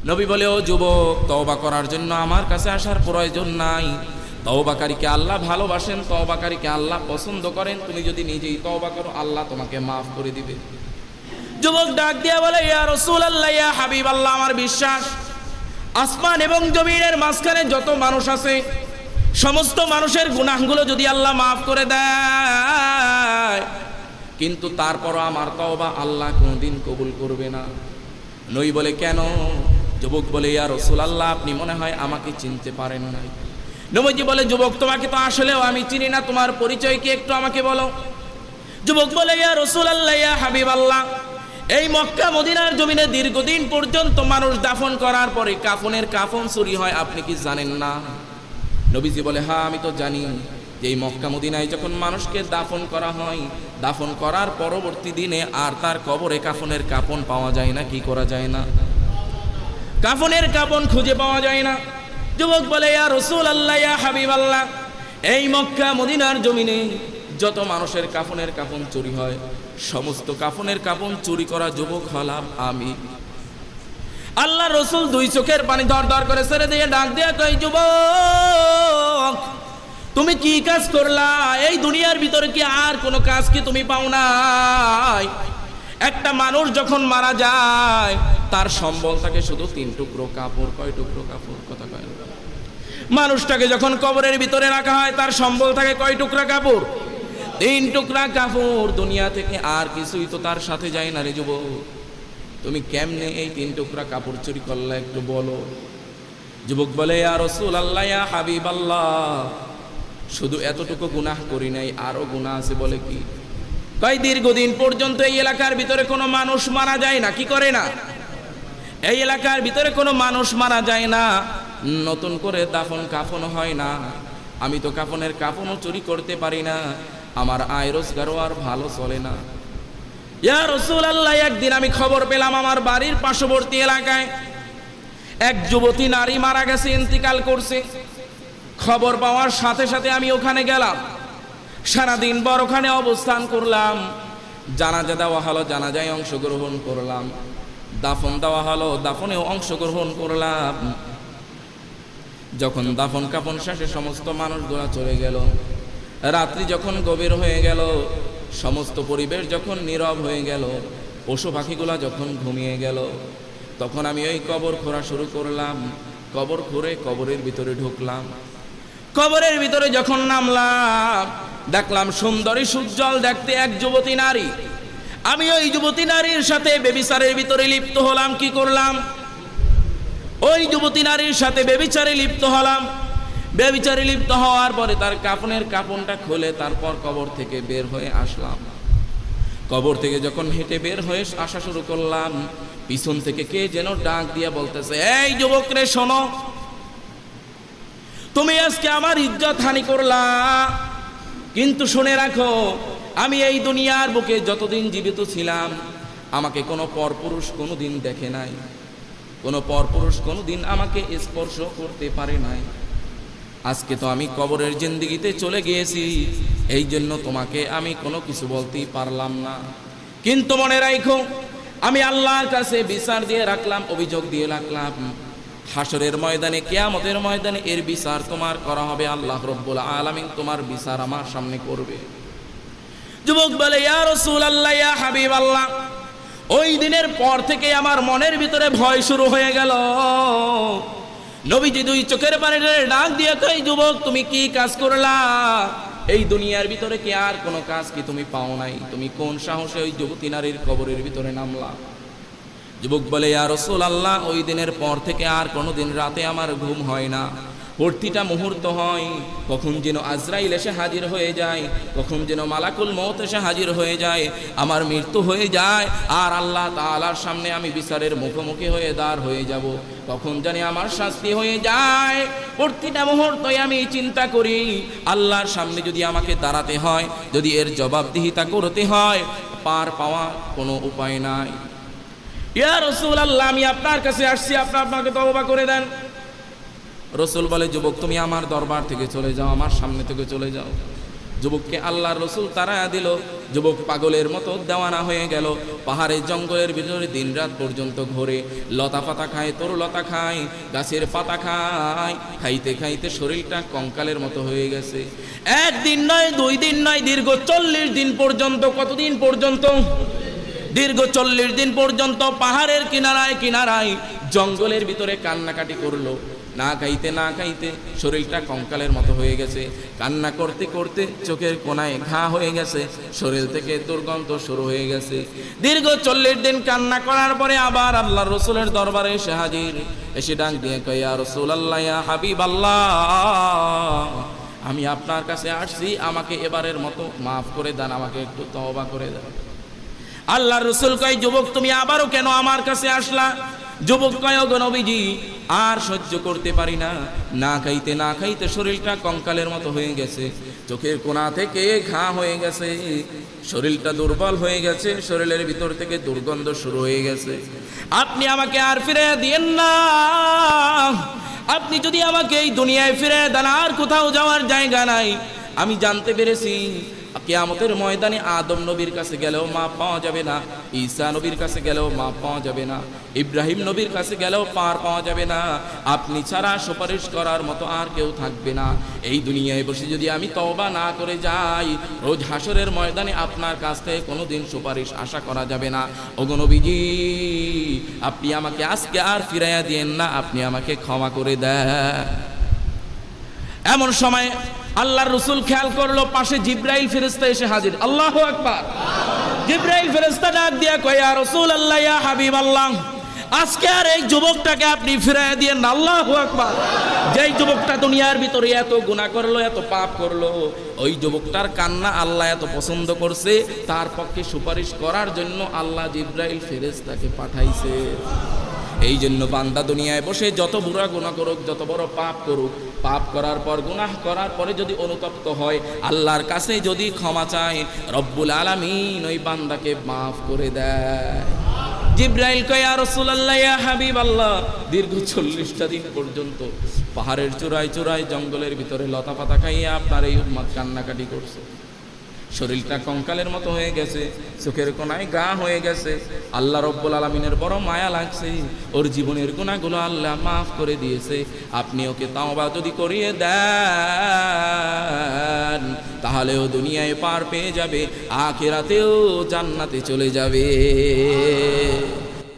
নবী বলে, ও যুবক, তওবা করার জন্য আমার কাছে আসার প্রয়োজন নাই। তওবাকারীকে আল্লাহ ভালোবাসেন, তওবাকারীকে আল্লাহ পছন্দ করেন। তুমি যদি নিজেই তওবা করো, আল্লাহ তোমাকে মাফ করে দিবে। যুবক ডাক দিয়া বলে, ইয়া রাসূলুল্লাহ, ইয়া হাবিবাল্লাহ, আমার বিশ্বাস আসমান এবং জমিনের মাঝখানে যত মানুষ আছে, সমস্ত মানুষের গুনাহগুলো যদি আল্লাহ মাফ করে দেয়, কিন্তু তারপরও আমার তওবা আল্লাহ কোনোদিন কবুল করবে না। নবী বলে, কেন? যুবক বলে, ইয়া রাসূলুল্লাহ, আপনি মনে হয় আমাকে চিনতে পারেন নাই। নবীজি বলে, যুবক, তোমাকে তো আসলেও আমি চিনি না, তোমার পরিচয় কি একটু আমাকে বলো। যুবক বলে, ইয়া রাসূলুল্লাহ, ইয়া হাবিবাল্লাহ, এই মক্কা মদিনার জমিনে দীর্ঘদিন পর্যন্ত মানুষ দাফন করার পরে কাফনের কাফন চুরি হয়, আপনি কি জানেন না? নবীজি বলে, হ্যাঁ, আমি তো জানি যে এই মক্কা মদিনায় যখন মানুষকে দাফন করা হয়, দাফন করার পরবর্তী দিনে আর তার কবরে কাফনের কাফন পাওয়া যায় না। কি করা যায় না? কাফনের কাফন খুঁজে পাওয়া যায় না। যুবক বলে, ইয়া রাসূলুল্লাহ, ইয়া হাবিবাল্লাহ, এই মক্কা মদিনার জমিনে যত মানুষের কাফনের কাফন চুরি হয়, সমস্ত কাফনের কাফন চুরি করা যুবক হলাম আমি। আল্লাহ রসুল দুই চোখের পানি দর দর করে ছেড়ে দিয়ে ডাক দিয়ে কই, যুবক, তুমি কি কাজ করলা? এই দুনিয়ার ভিতরে কি আর কোনো কাজ কি তুমি পাও নাই? একটা মানুষ যখন মারা যায়, তার সম্বল থাকে শুধু 3 টুকরো কাপড়। কয় টুকরো কাপড়? কথা কয়। মানুষটাকে যখন কবরের ভিতরে রাখা হয়, তার সম্বল থাকে কয় টুকরা কাপড়? 3 টুকরা কাপড়। দুনিয়া থেকে আর কিছুই তো তার সাথে যায় না রে যুবক। তুমি কেমনে এই 3 টুকরা কাপড় চুরি করলে একটু বলো। যুবক বলে, ইয়া রাসূলুল্লাহ, ইয়া হাবিবাল্লাহ, শুধু এতটুকু গুনাহ করি নাই, আরো গুনাহ আছে। বলে কি? কয়, দীর্ঘদিন পর্যন্ত এই এলাকার ভিতরে কোনো মানুষ মারা যায় না। কি করে না? এই এলাকার ভিতরে কোনো মানুষ মারা যায় না, নতুন করে দাফন কাফন হয় না। আমি তো কাফনের কাফনও চুরি করতে পারি না, আমার আয় রোজগারও আর ভালো চলে না। ইয়া রাসূলুল্লাহ, একদিন আমি খবর পেলাম আমার বাড়ির পার্শ্ববর্তী এলাকায় এক যুবতী নারী মারা গেছে, ইন্তিকাল করছে। খবর পাওয়ার সাথে সাথে আমি ওখানে গেলাম, সারাদিন ভর ওখানে অবস্থান করলাম। জানাজা দেওয়া হলো, জানাজায় অংশগ্রহণ করলাম। দাফন দেওয়া হলো, দাফনেও অংশগ্রহণ করলাম। যখন দাফন কাফন শেষে সমস্ত মানুষগুলো চলে গেল, রাত্রি যখন গভীর হয়ে গেল, সমস্ত পরিবেশ যখন নীরব হয়ে গেল, পশু পাখিগুলা যখন ঘুমিয়ে গেল, তখন আমি ওই কবর খোঁড়া শুরু করলাম। কবর খুঁড়ে কবরের ভিতরে ঢুকলাম। কবরের ভিতরে যখন নামলাম, দেখলাম সুন্দরী সুজ্জ্বল দেখতে এক যুবতী নারী। আমি ওই যুবতী নারীর সাথে বেবিচারের ভিতরে লিপ্ত হলাম। কি করলাম? ওই যুবতী নারীর সাথে বেবিচারে লিপ্ত হলাম। বেবিচারে লিপ্ত হওয়ার পরে তার কাফনের কাফনটা খুলে তারপর কবর থেকে বের হয়ে আসলাম। কবর থেকে যখন হেঁটে বের হয়ে আসা শুরু করলাম, পিছন থেকে কে যেন ডাক দিয়া বলতেছে, এই যুবক রে, শোনো, তুমি আজকে আমার ইজ্জত হানি করলা, কিন্তু শুনে রাখো, আমি এই দুনিয়ার বুকে যতদিন জীবিত ছিলাম, আমাকে কোনো পরপুরুষ কোনোদিন দেখে নাই, কোনো পরপুরুষ কোনোদিন আমাকে স্পর্শ করতে পারে নাই। আজকে তো আমি কবরের জিন্দেগিতে চলে গিয়েছি, এই জন্য তোমাকে আমি কোনো কিছু বলতেই পারলাম না। কিন্তু মনে রাখো, আমি আল্লাহর কাছে বিচার দিয়ে রাখলাম, অভিযোগ দিয়ে রাখলাম, হাসরের ময়দানে, কিয়ামতের ময়দানে এর বিচার তোমার করা হবে। আল্লাহ রব্বুল আলামিন তোমার বিচার আমার সামনে করবে। যুবক বলে, ইয়া রাসূলুল্লাহ, ইয়া হাবিবাল্লাহ, ওই দিনের পর থেকে আমার মনের ভিতরে ভয় শুরু হয়ে গেল। নবীজি দুই চোখের পানি ডাক দিয়ে কই, যুবক, তুমি কি কাজ করলা? এই দুনিয়ার ভিতরে কি আর কোনো কাজ কি তুমি পাও নাই? তুমি কোন সাহসে ওই যুবতী নারীর কবরের ভিতরে নামলা? যুবক বলে, ইয়া রাসূলুল্লাহ, ওই দিনের পর থেকে আর কোনোদিন রাতে আমার ঘুম হয় না। প্রতিটা মুহূর্ত হয় কখন যেন আজরাইল এসে হাজির হয়ে যায়, কখন যেন মালাকুল মউত এসে হাজির হয়ে যায়, আমার মৃত্যু হয়ে যায়, আর আল্লাহ তাআলার সামনে আমি বিচারের মুখোমুখি হয়ে দাঁড় হয়ে যাব, কখন জানি আমার শাস্তি হয়ে যায়। প্রতিটা মুহূর্তই আমি চিন্তা করি, আল্লাহর সামনে যদি আমাকে দাঁড়াতে হয়, যদি এর জবাবদিহিতা করতে হয়, পার পাওয়া কোনো উপায় নাই। ইয়া রাসূলুল্লাহ, আমি আপনার কাছে আসছি, আপনি আমাকে তওবা করে দেন। রসুল বলে, যুবক, তুমি আমার দরবার থেকে চলে যাও, আমার সামনে থেকে চলে যাও। যুবককে আল্লাহর রাসূল তাড়া দিল। যুবক পাগলের মতো দেওয়ানা হয়ে গেল। পাহাড়ের জঙ্গলের ভিতরে দিনরাত পর্যন্ত ঘোরে, লতা পাতা খায়, তরুলতা খায়, গাছের পাতা খায়, খাইতে খাইতে শরীরটা কঙ্কালের মতো হয়ে গেছে। একদিন নয়, 2 দিন নয়, দীর্ঘ 40 দিন পর্যন্ত। কতদিন পর্যন্ত? দীর্ঘ 40 দিন পর্যন্ত পাহাড়ের কিনারায় কিনারায় জঙ্গলের ভিতরে কান্নাকাটি করলো। না খাইতে না খাইতে শরীরটা কঙ্কালের মতো হয়ে গেছে। কান্না করতে করতে চোখের কোনায় ঘা হয়ে গেছে, শরীর থেকে দুর্গন্ধ শুরু হয়ে গেছে। দীর্ঘ 40 দিন কান্না করার পরে আবার আল্লাহর রাসূলের দরবারে এসে হাজির। এসে ডাক দিয়ে কয়, ইয়া রাসূলুল্লাহ, ইয়া হাবিবাল্লাহ, আমি আপনার কাছে আসছি, আমাকে এবারের মতো মাফ করে দেন, আমাকে একটু তওবা করে দেন। আল্লাহর রাসূল কয়, যুবক তুমি আবারও কেন আমার কাছে আসলা? যুবক কয়, ওগো নবীজি, আর সহ্য করতে পারি না, না খাইতে না খাইতে শরীরটা কঙ্কালের মতো হয়ে গেছে, চোখের কোণা থেকে ঘা হয়ে গেছে, শরীরটা দুর্বল হয়ে গেছে, শরীরের ভিতর থেকে দুর্গন্ধ শুরু হয়ে গেছে। আপনি আমাকে আর ফিরে দিয়েন না। আপনি যদি আমাকে এই দুনিয়ায় ফিরে দেন, আর কোথাও যাওয়ার জায়গা নাই। আমি জানতে পেরেছি কিয়ামতের ময়দানে আদম নবীর কাছে গেলেও মাপ পাওয়া যাবে না, ঈসা নবীর কাছে গেলেও মাপ পাওয়া যাবে না, ইব্রাহিম নবীর কাছে গেলেও পার পাওয়া যাবে না। আপনি ছাড়া সুপারিশ করার মতো আর কেউ থাকবে না। এই দুনিয়ায় বসে যদি আমি তওবা না করে যাই, রোজ হাসরের ময়দানে আপনার কাছ থেকে কোনোদিন সুপারিশ আশা করা যাবে না। ওগো নবীজি, আপনি আমাকে আজকে আর ফিরাইয়া দিয়েন না, আপনি আমাকে ক্ষমা করে দেন। এমন সময় আল্লাহর রাসূল খেয়াল করলো পাশে জিবরাইল ফেরেশতা এসে হাজির। আল্লাহু আকবার। জিবরাইল ফেরেশতা ডাক দিয়া কয়, ইয়া রাসূলুল্লাহ, ইয়া হাবিবাল্লাহ, আজকে আর এই যুবকটাকে আপনি ফিরাইয়া দিয়েন না। আল্লাহু আকবার। যেই যুবকটা দুনিয়ার ভিতরে এত গুনাহ করলো, এত পাপ করলো, ওই যুবকটার কান্না আল্লাহ এত পছন্দ করছে, তার পক্ষে সুপারিশ করার জন্য আল্লাহ জিবরাইল ফেরেশতাকে পাঠাইছে। এই জন্য বান্দা দুনিয়ায় বসে যত বুড়া গুনাহ করুক, যত বড় পাপ করুক, পাপ করার পর গুনাহ করার পরে যদি অনুতপ্ত হয়, আল্লাহর কাছে যদি ক্ষমা চায়, রব্বুল আলামিন ওই বান্দাকে মাফ করে দেয়। জিবরাইল কয়, ইয়া রাসূলুল্লাহ, ইয়া হাবিবাল্লাহ, দীর্ঘ 40টা দিন পর্যন্ত পাহাড়ের চূড়ায় চূড়ায় জঙ্গলের ভিতরে লতা পাতা খাইয়ে আপনার এই উম্মত কান্নাকাটি করছে, শরীরটা কঙ্কালের মতো হয়ে গেছে, চোখের কোনায় গা হয়ে গেছে। আল্লাহ রব্বুল আলামিনের বড় মায়া লাগছে, ওর জীবনের গুনাহগুলো আল্লাহ মাফ করে দিয়েছে। আপনি ওকে তওবা যদি করিয়ে দেন, তাহলেও দুনিয়ায় পার পেয়ে যাবে, আখিরাতেও জান্নাতে চলে যাবে।